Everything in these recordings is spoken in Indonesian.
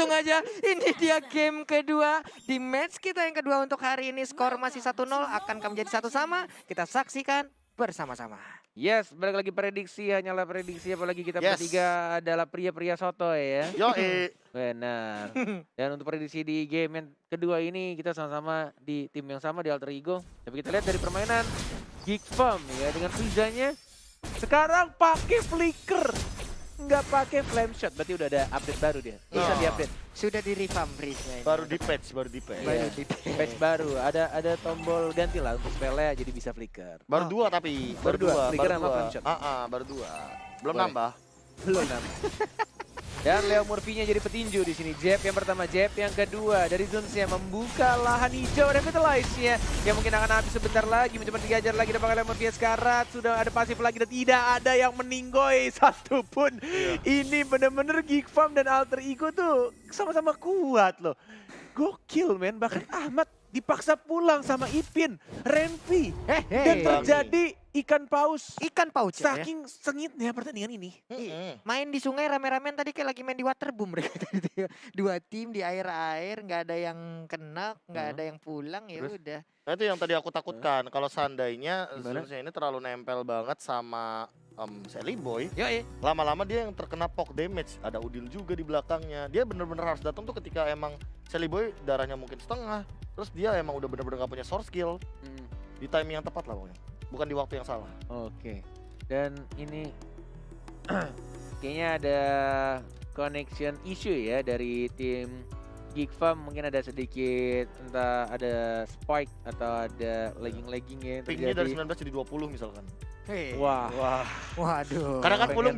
Langsung aja, ini dia game kedua di match kita yang kedua untuk hari ini. Skor masih 1-0, akankah menjadi 1-1? Kita saksikan bersama-sama. Yes, balik lagi prediksi, hanyalah prediksi, apalagi kita Yes. bertiga adalah pria-pria sotoy ya. Yoi. Benar. Dan untuk prediksi di game yang kedua ini kita sama-sama di tim yang sama di Alter Ego. Tapi kita lihat dari permainan Geek Farm ya dengan Frizanya sekarang pakai flicker, nggak pakai flame shot. Berarti udah ada update baru dia. Bisa Oh. di-update. Sudah di revamp Breeze-nya ini. Baru di patch, baru di patch. Baru Iya. di Patch baru, ada tombol ganti lah untuk spellnya jadi bisa flicker. Baru Oh. dua tapi. Baru dua, flicker sama flame shot. Baru dua. Belum Boleh. nambah. Belum nambah. Dan Leo Murphy-nya jadi petinju di sini. Jab yang pertama, jab yang kedua dari Zuns-nya membuka lahan hijau dan Vitalize-nya yang mungkin akan habis sebentar lagi, mencoba digajar lagi dapatkan Leo Murphy sekarat, sudah ada pasif lagi dan tidak ada yang meninggoy satupun. Iya. Ini bener-bener Geek Farm dan Alter Ego tuh sama-sama kuat loh. Gokil men, bahkan Ahmad dipaksa pulang sama Ipin, Renvi, dan terjadi ikan paus. Ikan paus ya. Saking sengitnya pertandingan ini. Main di sungai rame-ramean tadi kayak lagi main di waterboom mereka tadi. Dua tim di air-air, nggak ada yang kena, nggak ada yang pulang, ya Terus? udah. Nah itu yang tadi aku takutkan. Kalau seandainya Gimana? Zeus ini terlalu nempel banget sama Sally Boy, Yoi. lama-lama dia yang terkena poke damage. Ada Udil juga di belakangnya. Dia bener-bener harus datang tuh ketika emang Sally Boy darahnya mungkin setengah. Terus dia emang udah bener-bener gak punya source skill. Di timing yang tepat lah pokoknya. Bukan di waktu yang salah. Oke. Dan ini kayaknya ada connection issue ya dari tim Geek Farm. Mungkin ada sedikit entah ada spike atau ada lagging-lagging ya yang Pingnya dari terjadi. 19 jadi 20 misalkan. Hei. Wah, Waduh. Karena kan pengen-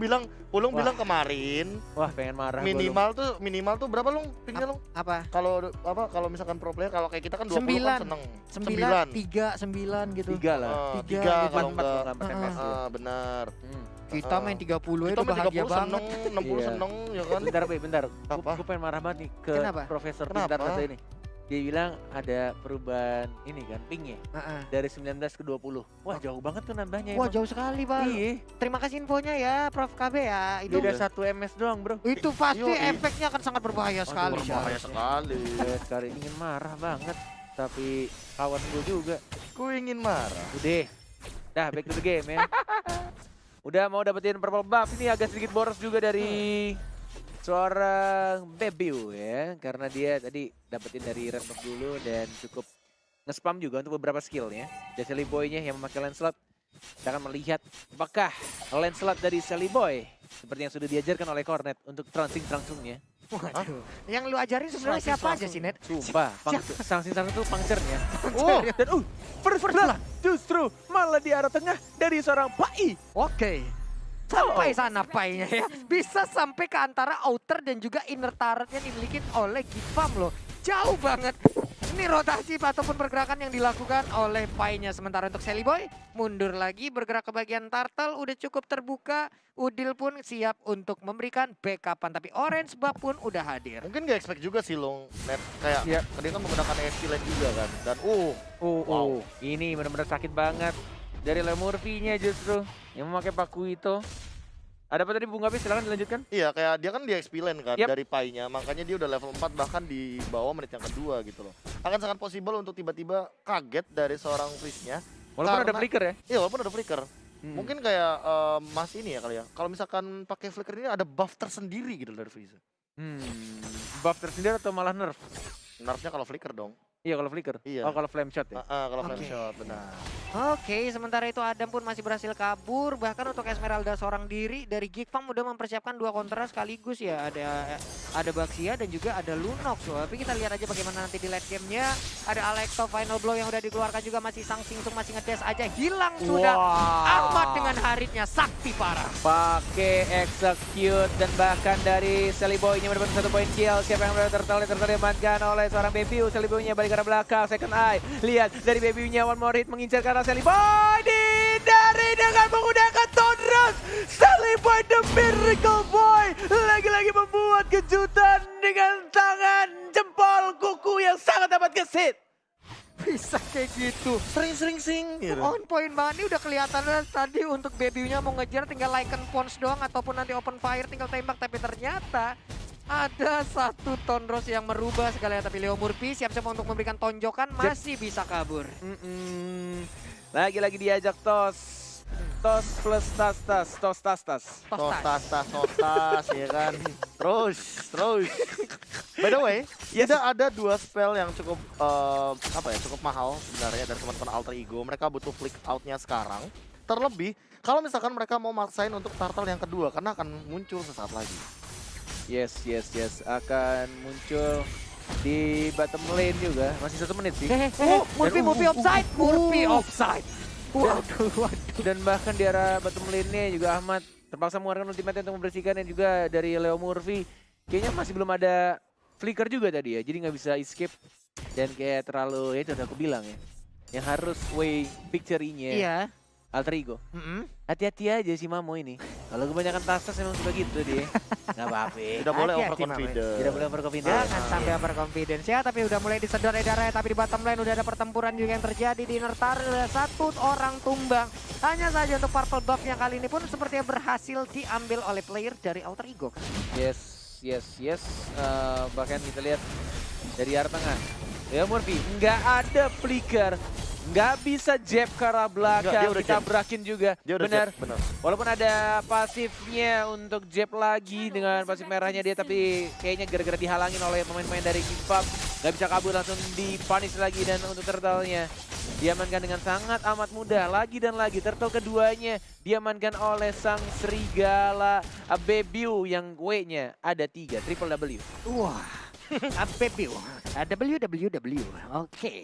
Pulung Wah. bilang kemarin wah pengen marah gua, Lung. minimal tuh berapa Lung pingnya Lung? Apa? Kalau misalkan pro player kalau kayak kita kan 20 Sembilan. kan seneng. 9, 3, 9 gitu. Tiga lah. Tiga, Tiga gitu. kalau 4 enggak. kalau nggak Heeh. MS ya. Benar. Kita main 30 Kita itu main bahagia 30 banget. seneng, 60 Iya. seneng ya kan. Bentar, Be, bentar. Apa? Gue pengen marah banget nih ke Kenapa? Profesor Kenapa? Pintar satu ini. Dia bilang ada perubahan ini kan, pingnya Heeh. dari 19 ke 20. Wah jauh banget tuh nambahnya Wah emang. jauh sekali Bang. Iya, Terima kasih infonya ya Prof KB ya. Itu beda 1 MS doang bro. itu pasti Yoi. efeknya akan sangat berbahaya sekali. Syah. Berbahaya sekali. Saya sekali ingin marah banget, tapi kawan gue juga. Ku ingin marah. Udah, dah back to the game ya. Udah mau dapetin purple buff, ini agak sedikit boros juga dari seorang Bebiu ya. Karena dia tadi dapetin dari red buff dulu dan cukup nge-spam juga untuk beberapa skillnya. Dan Sally Boy-nya yang memakai Lancelot. Kita akan melihat apakah Lancelot dari Sally Boy seperti yang sudah diajarkan oleh Cornet untuk transing-transungnya. Waduh. Yang lu ajarin sebenarnya Langsung- siapa aja sih Net? Sumpah, sanksi satu tuh puncture-nya. Oh, Dan first blood justru malah di arah tengah dari seorang Pai. oke. Sampai sana painya ya. Bisa sampai ke antara outer dan juga inner turret yang dimiliki oleh Gifam loh. Jauh banget. Ini rotasi ataupun pergerakan yang dilakukan oleh painya. Sementara untuk Sally Boy mundur lagi bergerak ke bagian turtle. Udah cukup terbuka. Udil pun siap untuk memberikan backupan. Tapi Orange Buff pun udah hadir. Mungkin gak expect juga sih Lung. Net kayak Iya. dia kan menggunakan ESP lane juga kan. Dan Oh, ini benar-benar sakit banget. Dari Leo Murphy-nya justru yang memakai Paku itu. Ada apa tadi Bung Gabi? Silakan dilanjutkan. iya kayak dia kan di XP lane kan Yap. dari Pai-nya. Makanya dia udah level 4 bahkan di bawah menit yang kedua gitu loh. Akan sangat possible untuk tiba-tiba kaget dari seorang Freeze-nya. Walaupun ada Karena- flicker ya. Iya walaupun ada flicker. Mungkin kayak Mas ini ya kali ya. Kalau misalkan pakai flicker ini ada buff tersendiri gitu dari Freeze. Buff tersendiri atau malah nerf? Nerfnya kalau flicker dong. Iya kalau flicker. Iya. Oh kalau flame shot ya. Kalau flame Oke. shot benar. Oke, sementara itu Adam pun masih berhasil kabur. Bahkan untuk Esmeralda seorang diri dari Geek Farm udah mempersiapkan 2 kontra sekaligus ya. Ada Baxia dan juga ada Lunox. Tapi kita lihat aja bagaimana nanti di late game-nya. Ada Alekto Final Blow yang udah dikeluarkan juga, masih Sangsing Sung masih ngedes aja. Hilang sudah. Ahmad dengan haritnya sakti parah. Pakai execute dan bahkan dari Sally Boy-nya mendapatkan 1 poin kill. Siapa yang tertarik diamankan oleh seorang Bebiu. Sally Boy-nya balik ke arah belakang. Second eye. Lihat dari Bebiu-nya one more hit mengincar ke arah Sally Boy. Dihindari dengan menggunakan Thunderous. Sally Boy the Miracle Boy. Lagi-lagi membuat kejutan dengan tangan jempol kuku yang sangat dapat gesit. Bisa kayak gitu. Sering sing gitu. On point banget. Ini udah kelihatan tadi untuk Bebiu-nya mau ngejar tinggal Lycan Pons doang ataupun nanti open fire tinggal tembak. Tapi ternyata Ada satu Tonros yang merubah segalanya, tapi Leo Murphy siap-siap untuk memberikan tonjokan, masih bisa kabur. Lagi-lagi diajak tos. Tos plus tas-tas, tos tas-tas. Sotas ya kan. Terus. By the way, ada 2 spell yang cukup cukup mahal sebenarnya dari teman-teman Alter Ego. Mereka butuh flick out-nya sekarang. Terlebih kalau misalkan mereka mau maksain untuk turtle yang kedua karena akan muncul sesaat lagi. Yes. Akan muncul di bottom lane juga. Masih 1 menit sih. Murphy offside. Murphy offside. Waduh. Dan bahkan di arah bottom lane-nya juga Ahmad terpaksa mengeluarkan ultimate untuk membersihkan, dan juga dari Leo Murphy kayaknya masih belum ada flicker juga tadi ya. Jadi nggak bisa escape dan kayak terlalu, ya itu udah aku bilang ya. Yang harus way victory-nya. Iya. Alter Ego. Hati-hati aja si Mamo ini. Kalau kebanyakan tas memang suka gitu dia. Nggak apa-apa. Tidak boleh Hati-hati, overconfident. Tidak boleh overconfident. Jangan sampai overconfidence ya, tapi udah mulai disedot edarnya, tapi di bottom lane udah ada pertempuran juga yang terjadi di inner tower. Ada 1 orang tumbang. Hanya saja untuk purple buff-nya kali ini pun sepertinya berhasil diambil oleh player dari Alter Ego. Yes. Bahkan kita lihat dari arah tengah. Leo Murphy nggak ada flicker. Nggak bisa jab ke arah belakang, ditabrakin juga. Benar. Walaupun ada pasifnya untuk jab lagi dengan pasif merahnya dia, tapi kayaknya gara-gara dihalangin oleh pemain-pemain dari K-pop, nggak bisa kabur, langsung dipunish lagi. Dan untuk turtle-nya diamankan dengan sangat amat mudah. Lagi dan lagi turtle keduanya diamankan oleh sang serigala Bebiu yang W-nya ada 3, triple W. Wah, Bebiu, WWW, oke.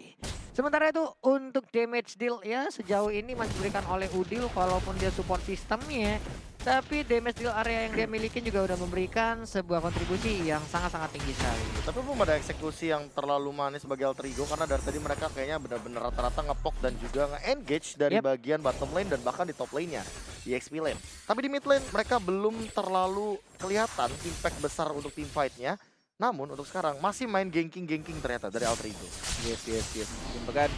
Sementara itu untuk damage deal ya sejauh ini masih diberikan oleh Udil walaupun dia support sistemnya. Tapi damage deal area yang dia miliki juga udah memberikan sebuah kontribusi yang sangat-sangat tinggi sekali. Tapi belum ada eksekusi yang terlalu manis bagi Alter Ego karena dari tadi mereka kayaknya benar-benar rata-rata ngepok dan juga nge-engage dari bagian bottom lane dan bahkan di top lane-nya, di XP lane. Tapi di mid lane mereka belum terlalu kelihatan impact besar untuk team fight-nya. Namun untuk sekarang masih main ganking ternyata dari Alter Ego. Yes. Bahkan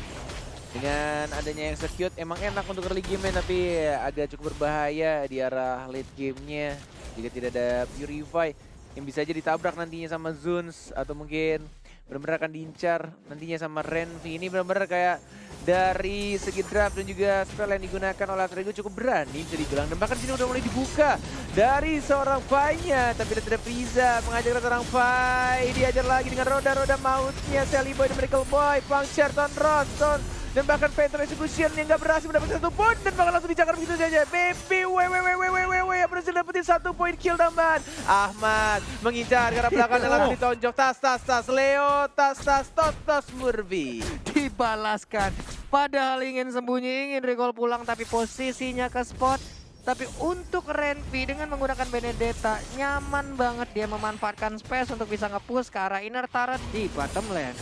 dengan adanya execute emang enak untuk early game, tapi agak cukup berbahaya di arah late game-nya jika tidak ada Purify yang bisa aja ditabrak nantinya sama Zuns, atau mungkin benar-benar akan diincar nantinya sama Renvi. Ini benar-benar kayak dari segi draft dan juga spell yang digunakan oleh Alter Ego cukup berani bisa dibilang. Dan bahkan sini udah mulai dibuka dari seorang Fai-nya, tapi tidak bisa mengajak seorang Fai. Diajar lagi dengan roda-roda mautnya Sally Boy dan Miracle Boy, puncture Ronson, dan bahkan Phantom Execution yang gak berhasil mendapatkan 1 poin, dan bahkan langsung dicakar begitu saja. Baby yang berhasil dapetin 1 poin kill tambahan. Ahmad mengincar ke arah belakang dan langsung ditonjok. Tas Leo, tas Murphy Dibalaskan. Padahal ingin sembunyi, ingin recall pulang, tapi posisinya ke spot. Tapi untuk Renvi dengan menggunakan Benedetta, nyaman banget dia memanfaatkan space untuk bisa nge-push ke arah inner turret di bottom lane.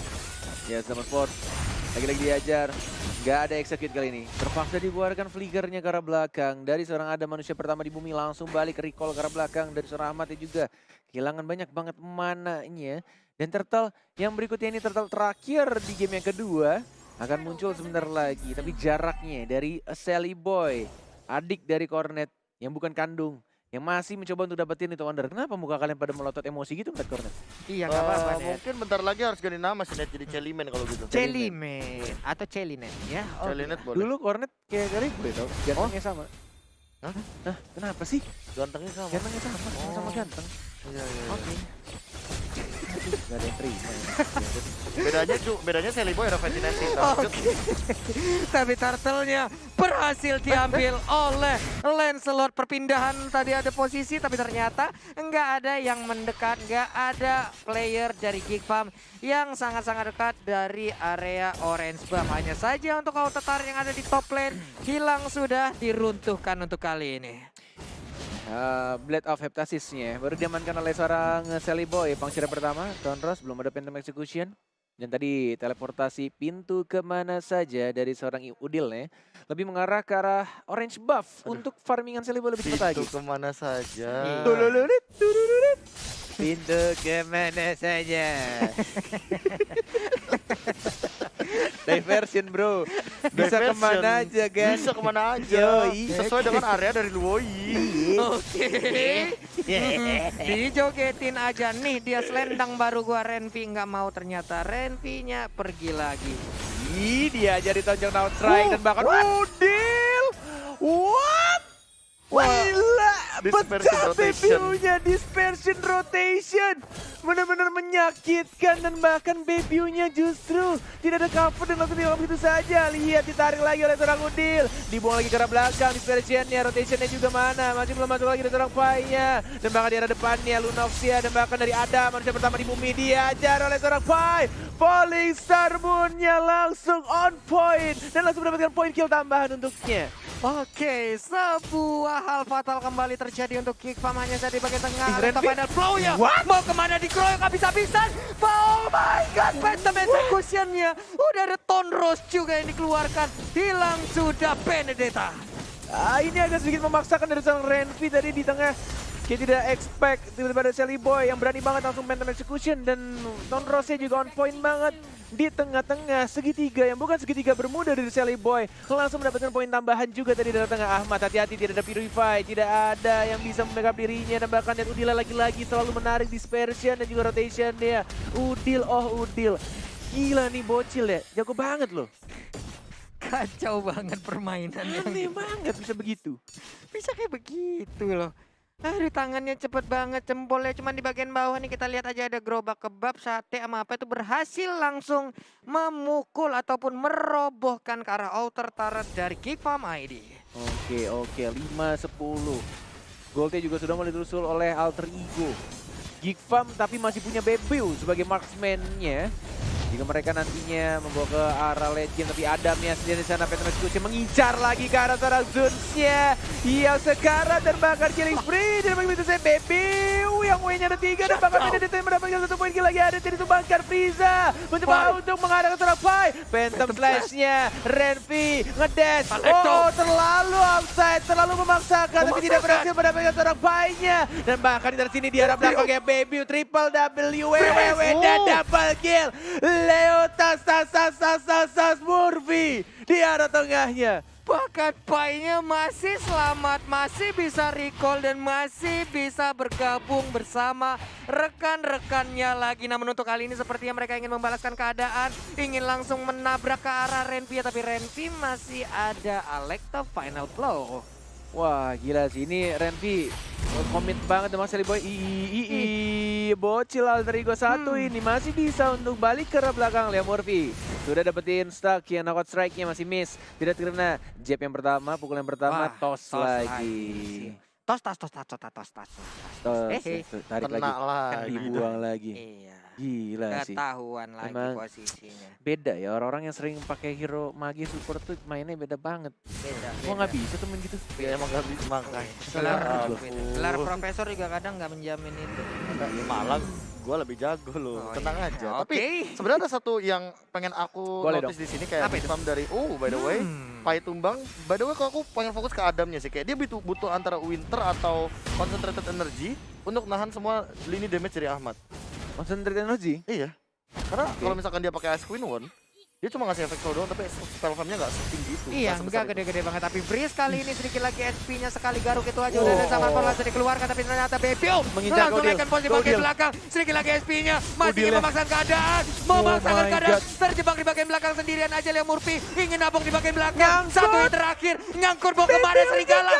Ya, sama Sport lagi-lagi diajar. Gak ada execute kali ini. Terpaksa dikeluarkan flickernya ke arah belakang. Dari seorang Adam, manusia pertama di bumi, langsung balik recall ke arah belakang. Dari seorang Ahmad juga kehilangan banyak banget mananya. Dan turtle yang berikutnya ini turtle terakhir di game yang kedua akan muncul sebentar lagi. Tapi jaraknya dari Sally Boy, adik dari Cornet yang bukan kandung, yang masih mencoba untuk dapetin itu Wonder. Kenapa muka kalian pada melotot emosi gitu Mbak Cornet? Iya nggak apa-apa Net. Mungkin bentar lagi harus ganti nama sih Net, jadi Celimen kalau gitu. Celimen atau Celinet ya. Celinet boleh. Dulu Cornet kayak kali gue tau, gantengnya sama. Hah? Kenapa sih? Gantengnya sama. Gantengnya sama ganteng. Iya. Oke. Gak ada yang terima ya. Bedanya Sally Boy ada ventilasi. Tapi turtle-nya berhasil diambil oleh Lancelot. Perpindahan tadi ada posisi, tapi ternyata nggak ada yang mendekat. Nggak ada player dari Geekfarm yang sangat-sangat dekat dari area orange buff. Hanya saja untuk auto turret yang ada di top lane hilang, sudah diruntuhkan untuk kali ini. Blade of Heptasisnya baru diamankan oleh seorang Sally Boy. Pangcira pertama, Tonros, belum ada Phantom Execution. Dan tadi teleportasi pintu kemana saja dari seorang Udil ya. Lebih mengarah ke arah orange buff. Untuk farmingan Sally Boy lebih cepat lagi. Pintu kemana saja. Pintu kemana saja. Diversion bro. Bisa Diversion. kemana aja kan? Bisa kemana aja. Yoi. Sesuai dengan area dari Luoi. Oke. Dijogetin aja nih, dia selendang baru gua. Renvi nggak mau, ternyata Renvi-nya pergi lagi. Ih, dia jadi tonjok down strike dan bahkan Udil. What? Gila, Dispersion pecah rotation. BBU-nya, dispersion rotation. Benar-benar menyakitkan dan bahkan BBU-nya justru tidak ada cover dan langsung dilakukan begitu saja. Lihat, ditarik lagi oleh seorang Udil. Dibuang lagi ke arah belakang, dispersion-nya, rotation-nya juga mana. Masih belum masuk lagi dari seorang Pai-nya. Dan bahkan di arah depannya, Lunoxia dan bahkan dari Adam, manusia pertama di bumi, diajar oleh seorang Pai. Falling Star Moon-nya langsung on point. Dan langsung mendapatkan poin kill tambahan untuknya. Oke, sebuah hal fatal kembali terjadi untuk Kick Farm, hanya saja di bagian tengah. Ih, Aleta Renvi. final flow-nya What? mau kemana, dikeroyok habis-habisan. Oh my god, Phantom Execution-nya. Udah ada Tonros juga yang dikeluarkan. Hilang sudah Benedetta. Ini agak sedikit memaksakan dari seorang Renvi tadi di tengah. Kita tidak expect tiba-tiba ada Sally Boy yang berani banget langsung Phantom Execution, dan Tonrosnya juga on point banget di tengah-tengah segitiga yang bukan segitiga bermuda dari Sally Boy. Langsung mendapatkan poin tambahan juga tadi dari tengah Ahmad. Hati-hati, tidak ada Purify, tidak ada yang bisa membackup dirinya, dan bahkan lihat Udil lagi-lagi selalu menarik dispersion dan juga rotation dia. Udil, oh Udil. Gila nih bocil ya, jago banget loh. Kacau banget permainannya. Aneh banget bisa begitu. Bisa kayak begitu loh. Aduh, tangannya cepet banget, jempolnya cuma di bagian bawah nih. Kita lihat aja ada gerobak kebab, sate sama apa itu berhasil langsung memukul ataupun merobohkan ke arah outer turret dari Kick Farm ID. Oke, 5-10. Goldnya juga sudah mulai disusul oleh Alter Ego. Geek Farm tapi masih punya BBU sebagai marksman-nya. Jika mereka nantinya membawa ke arah Legend, tapi Adamnya sendiri di sana. Phantom Execution mengincar lagi ke arah seorang Zuns-nya. Yang sekarang terbakar killing spree. Dan begitu saya BBU yang W-nya ada 3 dan bahkan Benedetta yang mendapatkan 1 poin kill lagi. Ada jadi ditumbangkan Frieza. Mencoba untuk mengarah ke seorang Pai. Phantom Slash-nya. Renvi ngedash. Oh, terlalu outside, terlalu memaksakan. Tapi tidak berhasil mendapatkan seorang Pai-nya. Dan bahkan dari sini di arah belakangnya BBU triple WWW dan double kill. Leo tas Murphy di arah tengahnya. Bahkan Pai-nya masih selamat, masih bisa recall dan masih bisa bergabung bersama rekan-rekannya lagi. Namun untuk kali ini sepertinya mereka ingin membalaskan keadaan, ingin langsung menabrak ke arah Renvi, tapi Renvi masih ada Alekta final blow. Wah gila sih, ini Renvi komit banget sama Sally Boy. Bocil Alter Ego 1 ini masih bisa untuk balik ke arah belakang. Leo Murphy sudah dapetin stuck, yang knockout strike-nya masih miss. Tidak terkena jab yang pertama, pukul yang pertama. Wah, tos lagi. Tos. Tarik Kena lagi. lagi. Dibuang lagi. Iya. Gila sih. Ketahuan lagi Emang posisinya. Beda ya, orang-orang yang sering pakai hero magi support tuh mainnya beda banget. Beda. Kok nggak bisa temen gitu? Ya emang gak bisa makanya. Gelar, Ya ampun. gelar profesor juga kadang nggak menjamin itu. Malah gue lebih jago loh, Oh, tenang iya. aja. Oke. Tapi sebenarnya ada satu yang pengen aku Boleh notice di sini kayak Apa itu? Big dari by the way, Pai tumbang. By the way kalau aku pengen fokus ke Adamnya sih, kayak dia butuh antara Winter atau Concentrated Energy untuk nahan semua lini damage dari Ahmad. Concentrate energy? Iya. Karena Oke. kalau misalkan dia pakai Ice Queen One, dia cuma ngasih efek slow down tapi spell farm-nya nggak setinggi itu. Iya, nggak sebesar enggak itu. gede-gede banget. Tapi Breeze kali ini sedikit lagi SP-nya sekali garuk itu aja. Udah ada zaman pola langsung dikeluarkan, tapi ternyata BBU Mengincar langsung Godil. naikkan posisi bagian Godil. belakang. Sedikit lagi SP-nya masih Godil ingin ya. memaksakan keadaan. Memaksakan my keadaan. God. Terjebak di bagian belakang sendirian aja Leo Murphy. Ingin nabung di bagian belakang. Satu yang terakhir. Nyangkut mau kemana serigala.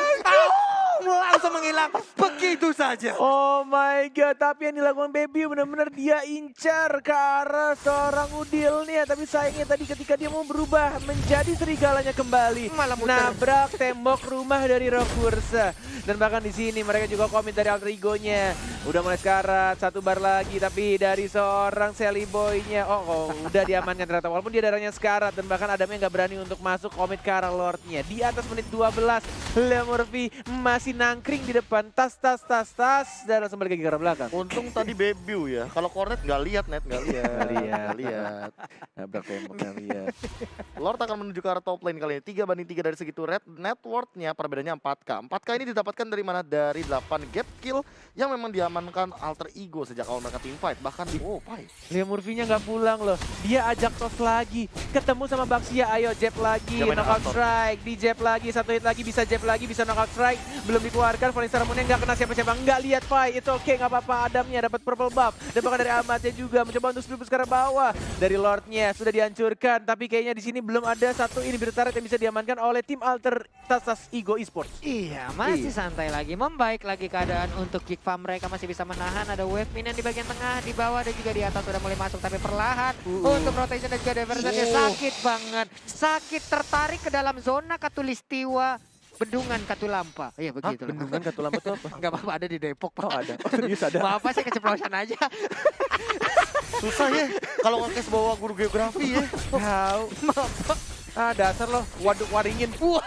Langsung menghilang. Begitu saja. Oh my god, tapi yang dilakukan Baby benar-benar dia incar ke arah seorang Udilnya. Tapi sayangnya tadi ketika dia mau berubah menjadi serigalanya kembali, Malah muter. nabrak tembok rumah dari Rokursa. Dan bahkan di sini mereka juga komit dari Alter Ego-nya. Udah mulai sekarat, satu bar lagi, tapi dari seorang Sally Boy-nya. Oh, udah diamankan ternyata. Walaupun dia darahnya sekarat, dan bahkan Adamnya nggak berani untuk masuk komit ke arah Lord-nya. Di atas menit 12, Leo Murphy masih nangkring di depan, tas, dan langsung balik ke arah belakang. Untung tadi Bebiu ya. Kalau Cornet nggak lihat, Net nggak lihat. Nggak lihat. Nabrak tembok nggak lihat. Lord akan menuju ke arah top lane kali ini. 3-3 dari segi turret. Net worth-nya perbedaannya 4K. 4K ini didapatkan dari mana? Dari 8 gap kill yang memang diamankan alter ego sejak awal mereka team fight. Bahkan, Pai. Liam Murphy-nya nggak pulang loh. Dia ajak tos lagi. Ketemu sama Baxia, ayo jab lagi. Dia main Knockout aktor. strike. Di jab lagi, satu hit lagi. Bisa jab lagi, bisa knockout strike. Belum dikeluarkan. Falling Star Moon-nya nggak kena siapa-siapa. Nggak lihat Pai. Itu oke, nggak apa-apa. Adamnya dapat purple buff. Dan bahkan dari Ahmadnya juga. Mencoba untuk split ke arah bawah. Dari Lord-nya sudah dihancurkan. Tapi kayaknya di sini belum ada satu ini biru turret yang bisa diamankan oleh tim alter Tastas Ego Esports. Iya, masih santai lagi. Membaik lagi keadaan untuk Geek Farm. Mereka masih bisa menahan. Ada wave minion di bagian tengah, di bawah, dan juga di atas sudah mulai masuk. Tapi perlahan untuk rotation dan juga diversionnya sakit banget. Sakit tertarik ke dalam zona Katulistiwa. Bendungan Katulampa. Iya begitu. Bendungan Katulampa itu apa? Enggak apa-apa, ada di Depok, Pak. Oh ada. Oh serius ada. Maaf, Pak, saya keceplosan aja. Susah ya kalau ngekes bawa guru geografi ya. Tahu. Maaf, Pak. Ah dasar loh, Waduk Waringin. Wah,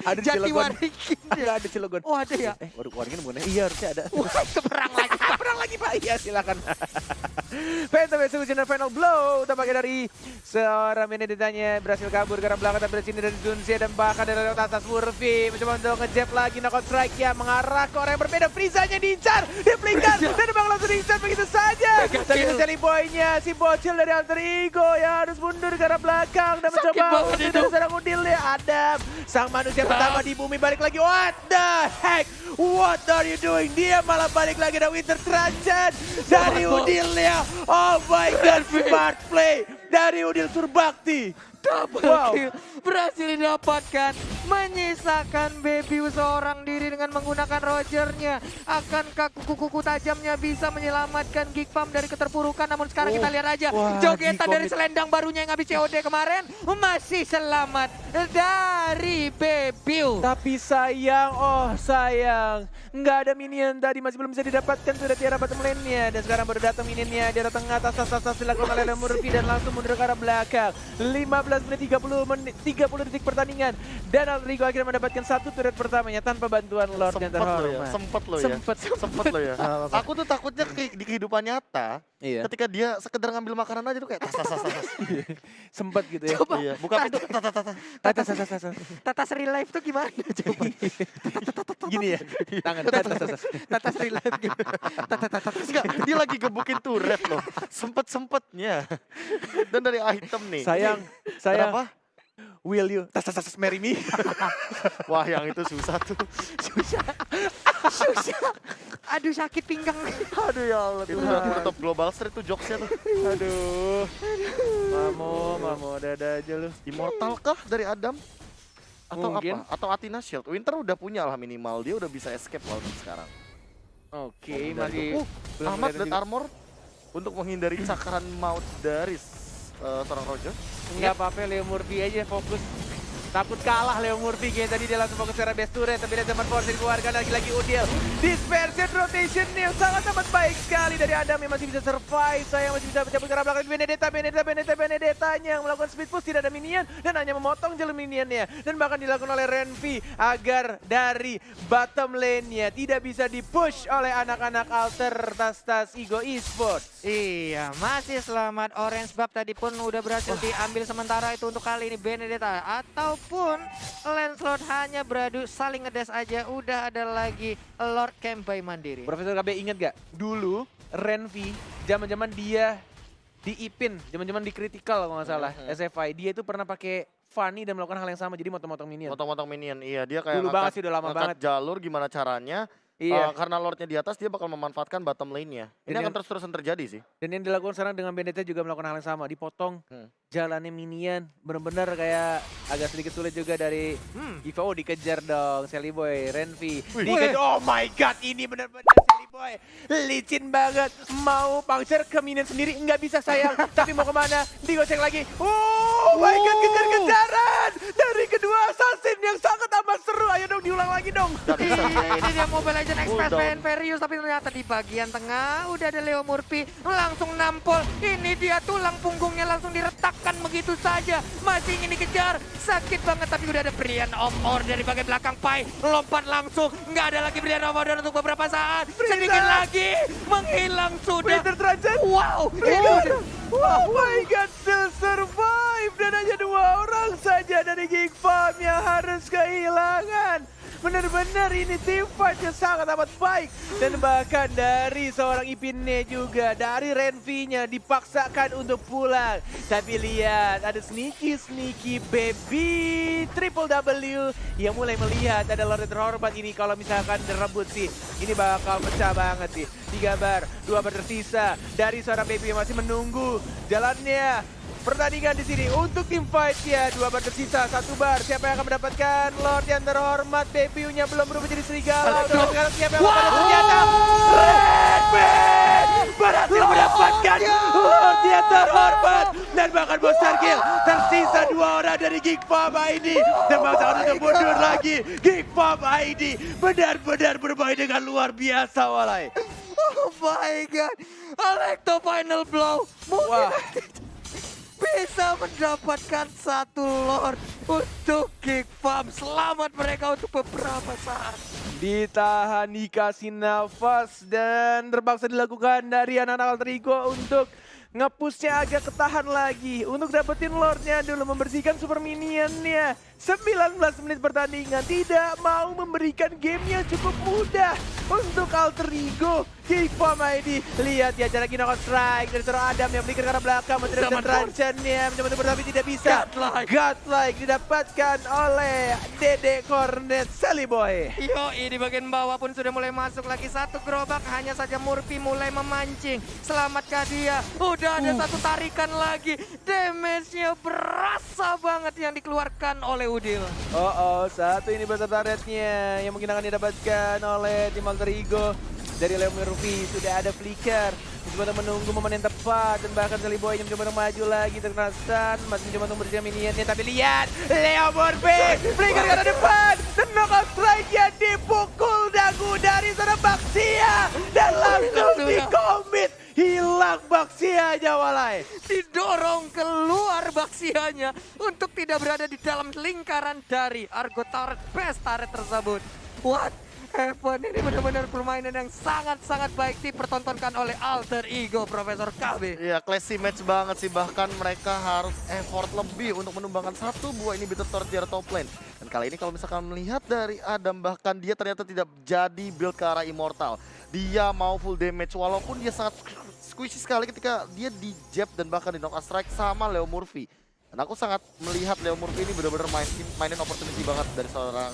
Ada di Jati Cilegon. Waringin. Ada di Cilegon. Oh, ada ya? Waduk Waringin bukan? Iya harusnya ada. Wah, keperang lagi. Perang lagi Pak, iya silakan. Phantom Executioner Final Blow tampaknya dari seorang Benedetanya berhasil kabur ke arah belakang, tapi dari sini dari Zunzia dan bahkan dari atas Murphy mencoba untuk ngejab lagi, knockout strike ya mengarah ke orang yang berbeda. Frizanya diincar, dipelinkan dan Bang langsung diincar begitu saja. Tapi itu Jelly Boy-nya, si bocil dari alter ego ya harus mundur ke arah belakang dan mencoba banget untuk serang Udil ya. Adam, sang manusia pertama di bumi balik lagi. What the heck? What are you doing? Dia malah balik lagi dari Winter Transit dari Udilnya. Oh my god, smart play dari Udil Surbakti. Double kill berhasil didapatkan, menyisakan Bebiu seorang diri dengan menggunakan Rogernya. Akankah kuku-kuku tajamnya bisa menyelamatkan Geek Farm dari keterpurukan? Namun sekarang kita lihat aja, wah, jogetan dari di-commit. selendang barunya yang habis COD kemarin masih selamat dari Bebiu. Tapi sayang, oh sayang, nggak ada minion tadi, masih belum bisa didapatkan, sudah tiara bottom lane-nya. Dan sekarang baru datang minionnya, dia datang atas dilakukan oleh Murphy dan langsung mundur ke arah belakang. 15 menit 30 detik pertandingan. Dan Alrigo akhirnya mendapatkan satu turret pertamanya tanpa bantuan Lord yang terhormat. Sempet lo ya. Sempet lo ya. Apa-apa. Aku tuh takutnya di kehidupan nyata, Iya. ketika dia sekedar ngambil makanan aja tuh kayak tas. Sempet gitu ya. Coba. Iya, buka pintu tata. Tatas real life tuh gimana coba? Gini ya, tangan. Tatas real life gitu. Enggak, dia lagi gebukin turret loh. Sempet-sempetnya. Dan dari item nih. Sayang, Kenapa? will you marry me? Wah, yang itu susah tuh. Susah. Aduh, sakit pinggang. Aduh ya Allah. Itu udah top global street tuh jokesnya tuh. Aduh. Mamo, ada aja lu. Immortal kah dari Adam? Atau Mungkin. apa? Atau Athena Shield. Winter udah punya lah minimal. Dia udah bisa escape lah untuk sekarang. Oke, Dan masih itu, belum Ahmad kelihatan Death juga. Armor untuk menghindari cakaran maut dari seorang Roger. Nggak apa-apa, Leo Murphy aja fokus. Takut kalah Leo Murphy, kayaknya tadi dia langsung fokus ke arah best turret. Tapi dia teman force dikeluarkan lagi-lagi Udil. Dispersion rotation yang sangat amat baik sekali dari Adam yang masih bisa survive. Saya masih bisa cabut ke arah belakang Benedetta-nya yang melakukan speed push, tidak ada minion dan hanya memotong jalur minionnya. Dan bahkan dilakukan oleh Renvi agar dari bottom lane-nya tidak bisa dipush oleh anak-anak alter Tastas Ego Esports. Iya, masih selamat. Orange Buff tadi pun udah berhasil diambil sementara itu untuk kali ini Benedetta. Ataupun Lancelot hanya beradu saling ngedes aja. Udah ada lagi Lord Campbell mandiri. Profesor KB inget gak? Dulu Renvi, zaman-zaman dia di Ipin, zaman-zaman di Critical kalau nggak salah, SFI, dia itu pernah pakai Fanny dan melakukan hal yang sama, jadi motong-motong minion. Motong-motong minion. Iya, dia kayak Dulu banget sih, udah lama banget. jalur gimana caranya. Iya. Karena Lordnya di atas, dia bakal memanfaatkan bottom lane-nya. Ini Dan akan terus-terusan terjadi sih. Dan yang dilakukan sekarang dengan Benedetta juga melakukan hal yang sama, dipotong jalannya minion, bener-bener kayak agak sedikit sulit juga dari Gifao. Dikejar dong, Sally Boy, Renvi. Dikejar, oh my god, ini bener-bener Sally Boy. Licin banget, mau puncture ke minion sendiri, nggak bisa sayang. Tapi mau kemana, digoceng lagi. Oh my god, kejar-kejaran dari kedua assassin yang sangat tambah seru. Ayo dong diulang lagi dong. Gak bisa Ini dia Mobile Legends Express Cooldown. main Verius, tapi ternyata di bagian tengah udah ada Leo Murphy langsung nampol. Ini dia tulang punggungnya langsung diretakkan begitu saja. Masih ingin dikejar, sakit banget, tapi udah ada Brian Omor dari bagian belakang. Pai lompat langsung, nggak ada lagi Brian Omor untuk beberapa saat. Sedikit lagi menghilang sudah. Winter Trajan. Wow, Oh my god, still survive. Dan hanya 2 orang saja dari Geek Farm yang harus kehilangan. Benar-benar ini tim fight yang sangat amat baik. Dan bahkan dari seorang Ipinnya juga, dari Renvi-nya dipaksakan untuk pulang. Tapi lihat, ada sneaky baby Triple W yang mulai melihat ada Lord terhormat ini. Kalau misalkan direbut sih, ini bakal pecah banget sih. 3 bar, 2 bar tersisa dari seorang baby yang masih menunggu jalannya. Pertandingan di sini untuk tim fight ya, 2 bar tersisa, 1 bar. Siapa yang akan mendapatkan Lord yang terhormat? Debunya belum berubah jadi serigala. Untuk sekarang siapa yang akan senjata? Redman berhasil mendapatkan Lord yang terhormat dan bahkan Monster Kill. Tersisa 2 orang dari Geek Farm ID dan bangsa untuk mundur lagi. Geek Farm ID benar-benar bermain dengan luar biasa, walai. oh my god, Alekto final blow. Wah. Bisa mendapatkan 1 Lord untuk Geek Farm. Selamat mereka untuk beberapa saat. Ditahan, dikasih nafas dan terpaksa dilakukan dari anak-anak Alter Ego untuk nge-pushnya agak ketahan lagi. Untuk dapetin Lordnya dulu, membersihkan super minionnya. 19 menit pertandingan, tidak mau memberikan game yang cukup mudah untuk Alter Ego. Geek Farm ID, lihat ya cara Kinokon Strike dari seorang Adam yang berikan ke arah belakang. Mencoba transitionnya, mencoba tapi tidak bisa. Godlike didapatkan oleh Dede Cornet Saliboy. Yo, di bagian bawah pun sudah mulai masuk lagi 1 gerobak. Hanya saja Murphy mulai memancing. Selamatkah dia? Udah ada 1 tarikan lagi. Damage-nya berasa banget yang dikeluarkan oleh Udil. Oh, 1 ini beserta rednya yang mungkin akan didapatkan oleh tim Alter Ego. Dari Leo Murphy sudah ada flicker. Mencoba untuk menunggu momen yang tepat dan bahkan Saliboy yang mencoba untuk maju lagi terkena stun. Masih mencoba untuk bersihkan minionnya, tapi lihat Leo Murphy flicker ke arah depan dan knockout strike-nya dipukul dagu dari seorang Baxia dan langsung dikomit. Hilang Baxia-nya, walai. Didorong keluar Baxianya untuk tidak berada di dalam lingkaran dari Argo Turret Best Turret tersebut. What happened? Ini benar-benar permainan yang sangat-sangat baik dipertontonkan oleh Alter Ego Profesor KB. Iya, classy match banget sih. Bahkan mereka harus effort lebih untuk menumbangkan 1 buah ini bitter turret di top lane. Dan kali ini kalau misalkan melihat dari Adam, bahkan dia ternyata tidak jadi build ke arah Immortal. Dia mau full damage walaupun dia sangat squishy sekali ketika dia di jab dan bahkan di knockout strike sama Leo Murphy. Dan aku sangat melihat Leo Murphy ini benar-benar mainin opportunity banget dari seorang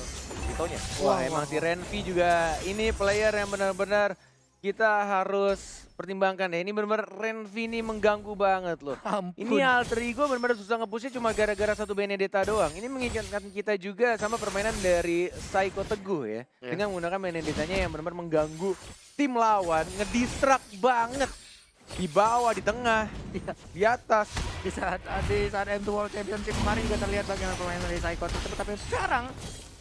Vitonya. Wah, emang si Renvi juga ini player yang benar-benar kita harus pertimbangkan ya. Ini benar-benar Renvi ini mengganggu banget loh. Ampun. Ini Alter Ego benar-benar susah nge-pushnya cuma gara-gara 1 Benedetta doang. Ini mengingatkan kita juga sama permainan dari Psycho Teguh ya. Dengan menggunakan Benedettanya yang benar-benar mengganggu tim lawan, ngedistract banget. Di bawah, di tengah, di atas. Di saat M2 World Championship kemarin juga terlihat bagaimana permainan dari Psycho tersebut. Tapi sekarang,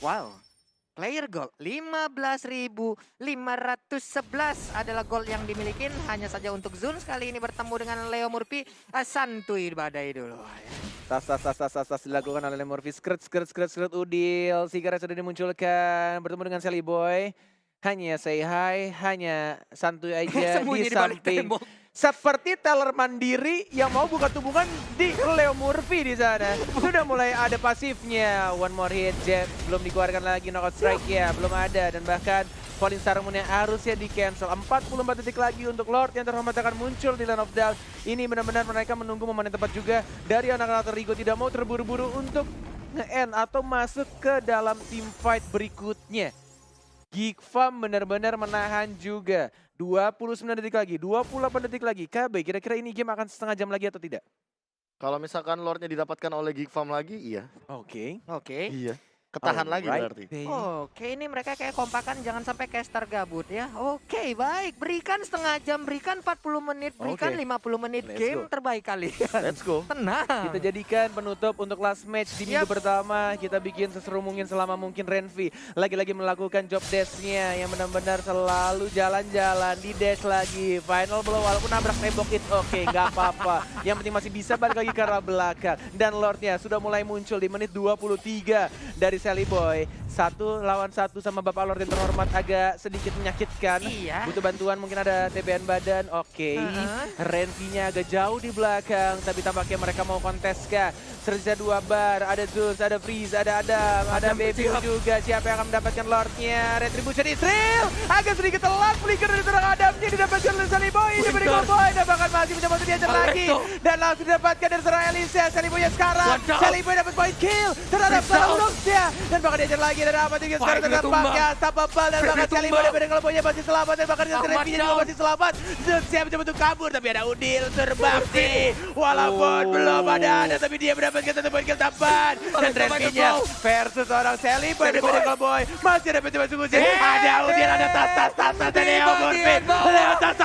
wow, player gold 15.511 adalah gold yang dimiliki. Hanya saja untuk Zun kali ini bertemu dengan Leo Murphy. Santuy badai dulu. Tas dilakukan oleh Murphy. Skirt Udil. Sigara sudah dimunculkan. Bertemu dengan Saliboy. Hanya say hi, hanya santuy aja di samping. Seperti teller mandiri yang mau buka tumbukan di Leo Murphy di sana. Sudah mulai ada pasifnya. One more hit, Jet belum dikeluarkan lagi, knockout strike ya belum ada. Dan bahkan Falling Star Moon yang harusnya di cancel. 44 detik lagi untuk Lord yang terhormat akan muncul di Land of Doubt. Ini benar-benar mereka menunggu momen yang tepat juga dari anak-anak Alter Ego. Tidak mau terburu-buru untuk nge-end atau masuk ke dalam team fight berikutnya. Geek Farm benar-benar menahan juga. 29 detik lagi, 28 detik lagi. KB, kira-kira ini game akan setengah jam lagi atau tidak? Kalau misalkan Lordnya didapatkan oleh Geek Farm lagi, iya. Oke. Oke. Iya. Ketahan lagi Alright, berarti. Bay. Oke, ini mereka kayak kompakan, jangan sampai caster gabut ya. Oke, baik. Berikan setengah jam, berikan 40 menit, berikan Oke. 50 menit. Let's Game go. terbaik kalian. Let's go. Tenang. Kita jadikan penutup untuk last match di minggu Yap. pertama. Kita bikin seseru mungkin selama mungkin Renvi lagi-lagi melakukan job dash-nya yang benar-benar selalu jalan-jalan di dash lagi. Final blow walaupun nabrak tembok it oke, nggak apa-apa. Yang penting masih bisa balik lagi ke arah belakang. Dan Lordnya sudah mulai muncul di menit 23 dari Sally Boy. 1 lawan 1 sama Bapak Lord yang terhormat agak sedikit menyakitkan. Iya. Butuh bantuan, mungkin ada TBN badan. Oke. Renvi-nya agak jauh di belakang, tapi tampaknya mereka mau kontes kah? Tersisa 2 bar, ada Zeus, ada Freeze, ada Adam, ada Baby juga. Siapa yang akan mendapatkan Lordnya? Retribution Israel agak sedikit telat, flicker dari seorang Adamnya didapatkan oleh Sally Boy. Ini beri Boy, dan bahkan masih mencoba untuk diajar lagi. Dan langsung didapatkan dari seorang Elisa. Sally Boy sekarang. Sally Boy dapat point kill terhadap Lordnya. Dan bahkan diajar lagi dari apa juga sekarang terdampaknya. Tapabal dan bahkan Sally Boy dan kalau Boynya masih selamat. Dan bahkan Renvi juga masih selamat. Zeus siap mencoba untuk kabur, tapi ada Udil terbakti. Walaupun belum ada, tapi dia mendapatkan 1 poin kill tambahan. Dan Renvi-nya versus seorang Sally Boy dan Medical Boy. Masih ada mencoba sungguh. Ada Udil, ada tas. Dan Leo Murphy. Leo tas